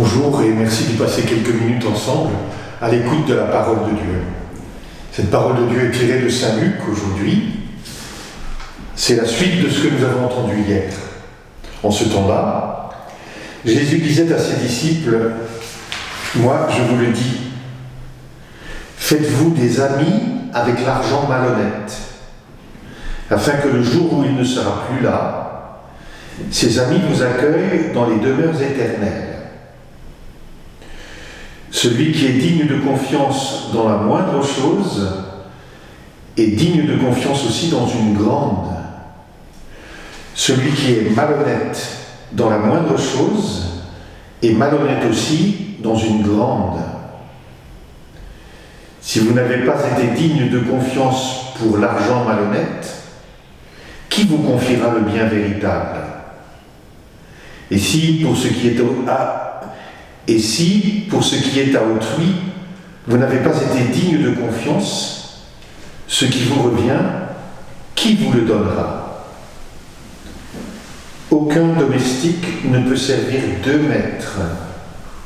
Bonjour et merci de passer quelques minutes ensemble à l'écoute de la parole de Dieu. Cette parole de Dieu est tirée de Saint Luc aujourd'hui. C'est la suite de ce que nous avons entendu hier. En ce temps-là, Jésus disait à ses disciples, « Moi, je vous le dis, faites-vous des amis avec l'argent malhonnête, afin que le jour où il ne sera plus là, ces amis vous accueillent dans les demeures éternelles. Celui qui est digne de confiance dans la moindre chose est digne de confiance aussi dans une grande. Celui qui est malhonnête dans la moindre chose est malhonnête aussi dans une grande. Si vous n'avez pas été digne de confiance pour l'argent malhonnête, qui vous confiera le bien véritable ? Et si, pour ce qui est à autrui, vous n'avez pas été digne de confiance, ce qui vous revient, qui vous le donnera ? Aucun domestique ne peut servir deux maîtres,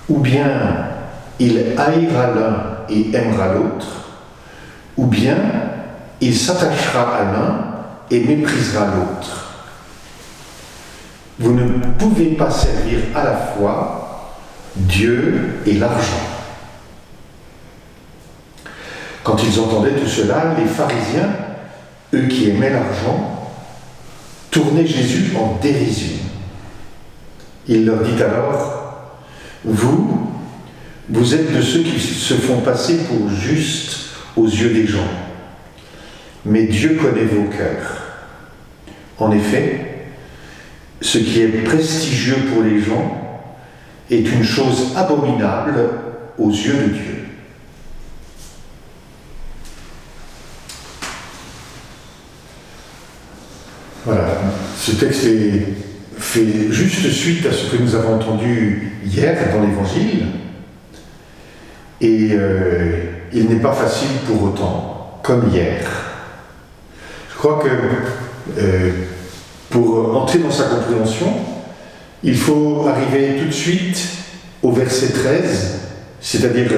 ou bien il haïra l'un et aimera l'autre, ou bien il s'attachera à l'un et méprisera l'autre. Vous ne pouvez pas servir à la fois Dieu et l'argent. » Quand ils entendaient tout cela, les pharisiens, eux qui aimaient l'argent, tournaient Jésus en dérision. Il leur dit alors, « Vous êtes de ceux qui se font passer pour justes aux yeux des gens, mais Dieu connaît vos cœurs. En effet, ce qui est prestigieux pour les gens est une chose abominable aux yeux de Dieu. » Voilà, ce texte fait juste suite à ce que nous avons entendu hier dans l'Évangile, et il n'est pas facile pour autant, comme hier. Je crois que pour entrer dans sa compréhension, il faut arriver tout de suite au verset 13, c'est-à-dire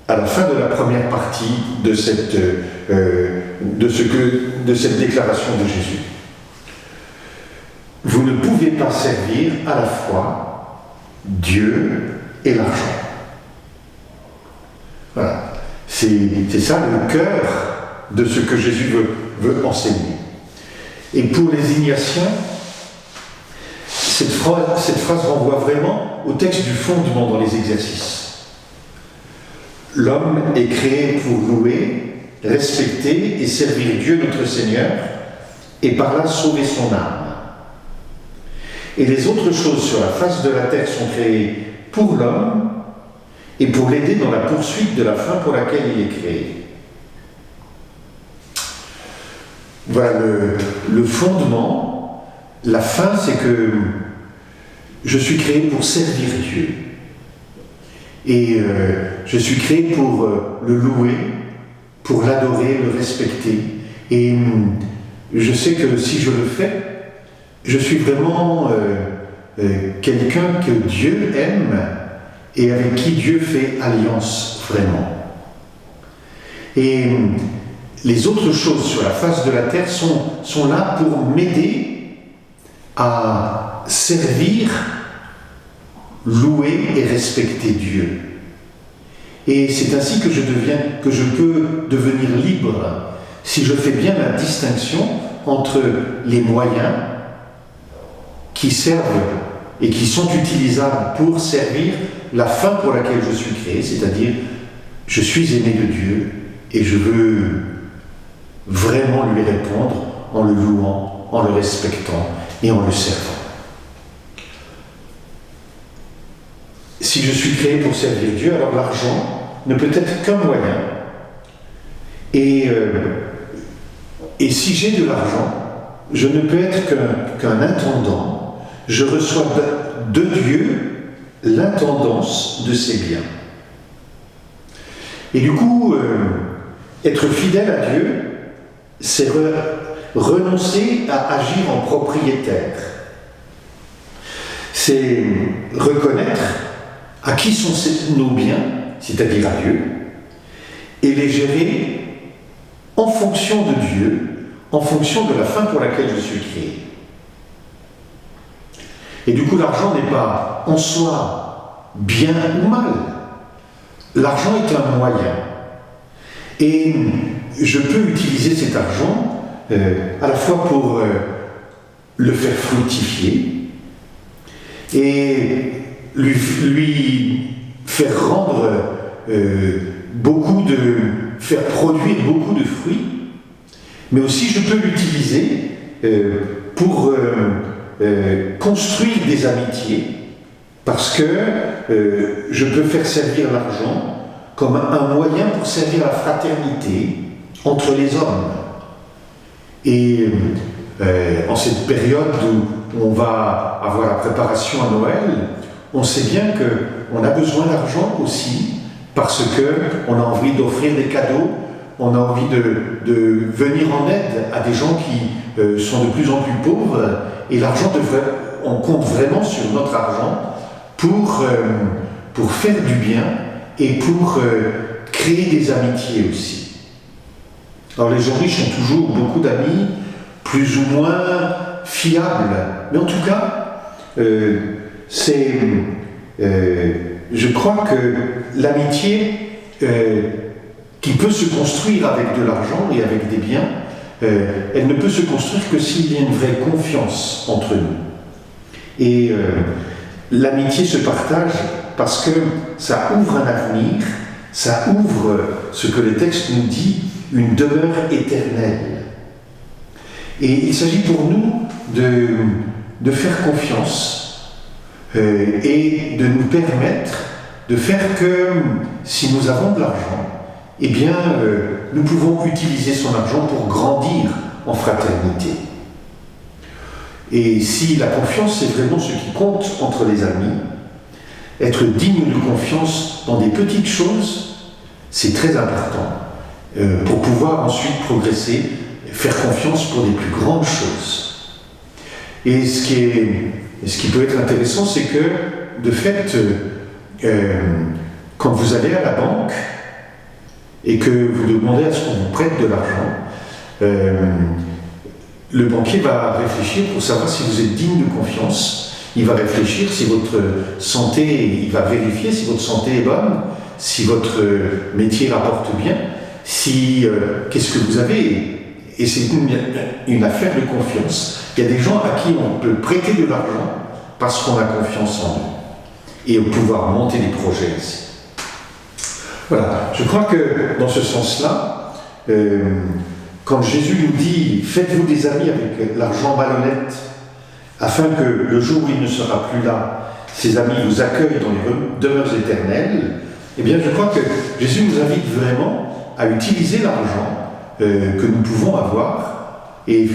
à la fin de la première partie de cette déclaration de Jésus. Vous ne pouvez pas servir à la fois Dieu et l'argent. Voilà. C'est ça le cœur de ce que Jésus veut enseigner. Et pour les Ignatiens, cette phrase renvoie vraiment au texte du fondement dans les exercices. L'homme est créé pour louer, respecter et servir Dieu notre Seigneur, et par là sauver son âme. Et les autres choses sur la face de la terre sont créées pour l'homme et pour l'aider dans la poursuite de la fin pour laquelle il est créé. Voilà le fondement, la fin, c'est que je suis créé pour servir Dieu. Et je suis créé pour le louer, pour l'adorer, le respecter. Et je sais que si je le fais, je suis vraiment quelqu'un que Dieu aime et avec qui Dieu fait alliance vraiment. Et les autres choses sur la face de la terre sont là pour m'aider à servir, louer et respecter Dieu. Et c'est ainsi que je peux devenir libre si je fais bien la distinction entre les moyens qui servent et qui sont utilisables pour servir la fin pour laquelle je suis créé, c'est-à-dire je suis aimé de Dieu et je veux vraiment lui répondre en le louant, en le respectant et en le servant. Si je suis créé pour servir Dieu, alors l'argent ne peut être qu'un moyen. Et si j'ai de l'argent, je ne peux être qu'un intendant. Je reçois de Dieu l'intendance de ses biens. Et du coup, être fidèle à Dieu, c'est renoncer à agir en propriétaire. C'est c'est reconnaître à qui sont nos biens, c'est-à-dire à Dieu, et les gérer en fonction de Dieu, en fonction de la fin pour laquelle je suis créé. Et du coup, l'argent n'est pas en soi bien ou mal. L'argent est un moyen. Et je peux utiliser cet argent à la fois pour le faire fructifier et lui faire rendre faire produire beaucoup de fruits, mais aussi je peux l'utiliser pour construire des amitiés, parce que je peux faire servir l'argent comme un moyen pour servir la fraternité entre les hommes. Et en cette période où on va avoir la préparation à Noël, on sait bien qu'on a besoin d'argent aussi, parce qu'on a envie d'offrir des cadeaux, on a envie de venir en aide à des gens qui sont de plus en plus pauvres, et l'argent on compte vraiment sur notre argent pour faire du bien et pour créer des amitiés aussi. Alors les gens riches ont toujours beaucoup d'amis, plus ou moins fiables, mais en tout cas, je crois que l'amitié qui peut se construire avec de l'argent et avec des biens, elle ne peut se construire que s'il y a une vraie confiance entre nous. Et l'amitié se partage parce que ça ouvre un avenir, ça ouvre ce que le texte nous dit, une demeure éternelle. Et il s'agit pour nous de faire confiance et de nous permettre de faire que si nous avons de l'argent, eh bien, nous pouvons utiliser son argent pour grandir en fraternité. Et si la confiance, c'est vraiment ce qui compte entre les amis, être digne de confiance dans des petites choses, c'est très important pour pouvoir ensuite progresser, faire confiance pour des plus grandes choses. Et ce qui peut être intéressant, c'est que, de fait, quand vous allez à la banque et que vous demandez à ce qu'on vous prête de l'argent, le banquier va réfléchir pour savoir si vous êtes digne de confiance. Il va réfléchir si votre santé, il va vérifier si votre santé est bonne, si votre métier rapporte bien, qu'est-ce que vous avez. Et c'est une affaire de confiance. Il y a des gens à qui on peut prêter de l'argent parce qu'on a confiance en eux. Et pouvoir monter des projets aussi. Voilà, je crois que dans ce sens-là, quand Jésus nous dit « Faites-vous des amis avec l'argent malhonnête, afin que le jour où il ne sera plus là, ces amis vous accueillent dans les demeures éternelles », eh bien je crois que Jésus nous invite vraiment à utiliser l'argent que nous pouvons avoir et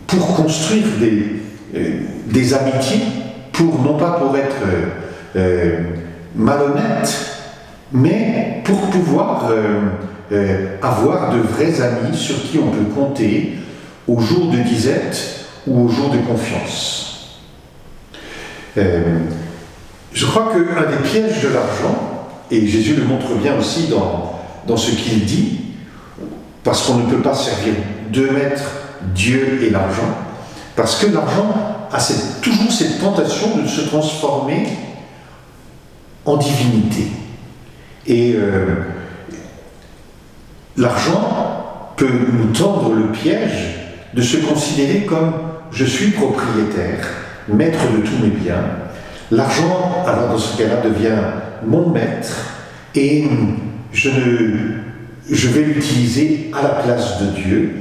pour construire des amitiés, non pas pour être malhonnête, mais pour pouvoir avoir de vrais amis sur qui on peut compter au jour de disette ou au jour de confiance. Je crois qu'un des pièges de l'argent, et Jésus le montre bien aussi dans ce qu'il dit, parce qu'on ne peut pas servir deux maîtres, Dieu et l'argent, parce que l'argent a toujours cette tentation de se transformer en divinité. Et l'argent peut nous tendre le piège de se considérer comme je suis propriétaire, maître de tous mes biens. L'argent, alors dans ce cas-là, devient mon maître et je vais l'utiliser à la place de Dieu.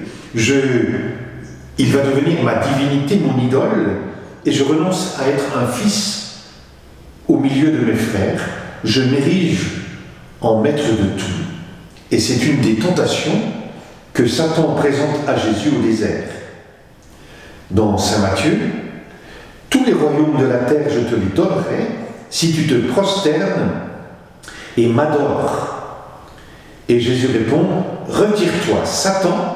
Il va devenir ma divinité, mon idole, et je renonce à être un fils au milieu de mes frères. Je m'érige en maître de tout. Et c'est une des tentations que Satan présente à Jésus au désert. Dans Saint Matthieu, « Tous les royaumes de la terre, je te les donnerai, si tu te prosternes et m'adores. » Et Jésus répond, « Retire-toi, Satan,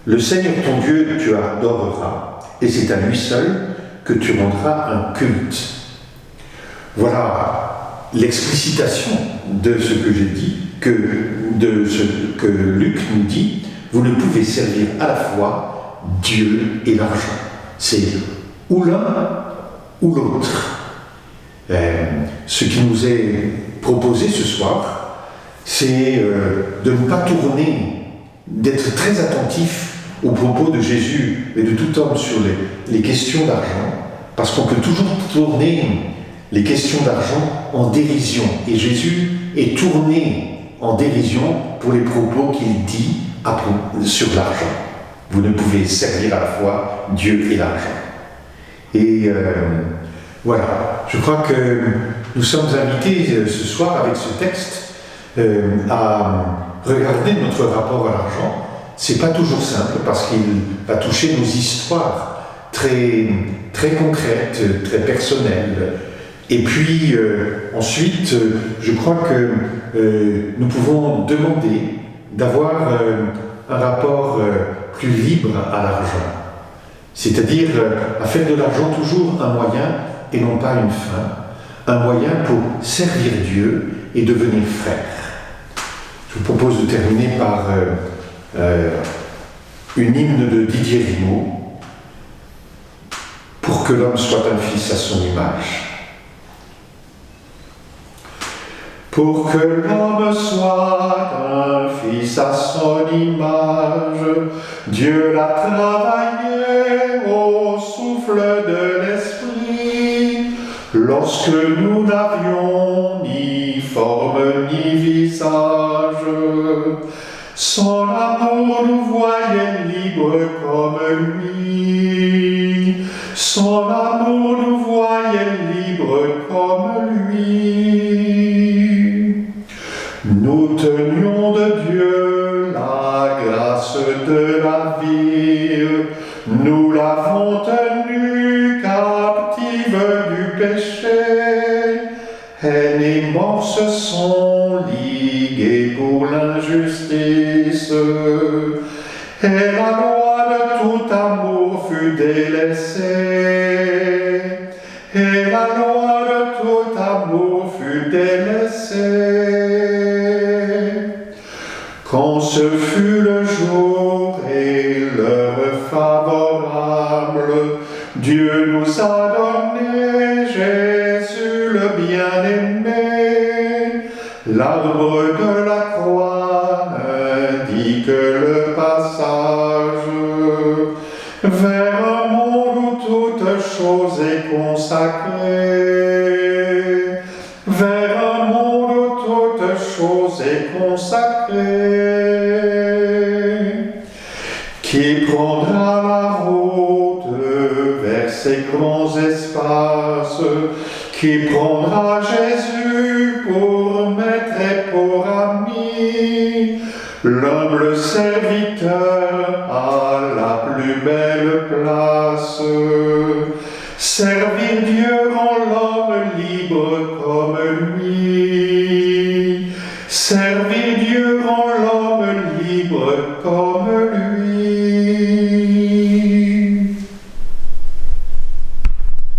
le Seigneur ton Dieu tu adoreras, et c'est à lui seul que tu rendras un culte. Voilà l'explicitation de ce que j'ai dit, de ce que Luc nous dit. Vous ne pouvez servir à la fois Dieu et l'argent. C'est ou l'un ou l'autre. Ce qui nous est proposé ce soir, c'est de ne pas tourner, d'être très attentif aux propos de Jésus et de tout homme sur les questions d'argent, parce qu'on peut toujours tourner les questions d'argent en dérision. Et Jésus est tourné en dérision pour les propos qu'il dit sur l'argent. Vous ne pouvez servir à la fois Dieu et l'argent. Et voilà, je crois que nous sommes invités ce soir avec ce texte à regarder notre rapport à l'argent. C'est pas toujours simple parce qu'il va toucher nos histoires très, très concrètes, très personnelles. Et puis ensuite, je crois que nous pouvons demander d'avoir un rapport plus libre à l'argent. C'est-à-dire à faire de l'argent toujours un moyen et non pas une fin, un moyen pour servir Dieu et devenir frère. Je vous propose de terminer par une hymne de Didier Rimaud, pour que l'homme soit un fils à son image. Pour que l'homme soit un fils à son image, Dieu l'a travaillé au souffle de l'esprit, lorsque nous n'avions ni forme ni visage. Son amour nous voyait libres comme lui, son amour nous voyait libres comme lui. Nous tenions de Dieu la grâce de la vie, nous l'avons tenue captive du péché. Haine et mort se sont ligués pour l'injustice, et la loi de tout amour fut délaissée, et la loi de tout amour fut délaissée. Quand ce fut le jour et l'heure favorable, Dieu nous a donné Jésus le bien-aimé. L'arbre de la croix indique le passage vers un monde où toute chose est consacrée, vers un monde où toute chose est consacrée. Qui prendra la route vers ces grands espaces, qui prendra Jésus pour maître et pour ami, l'humble serviteur à la plus belle place. Servir Dieu rend l'homme libre comme lui, servir Dieu rend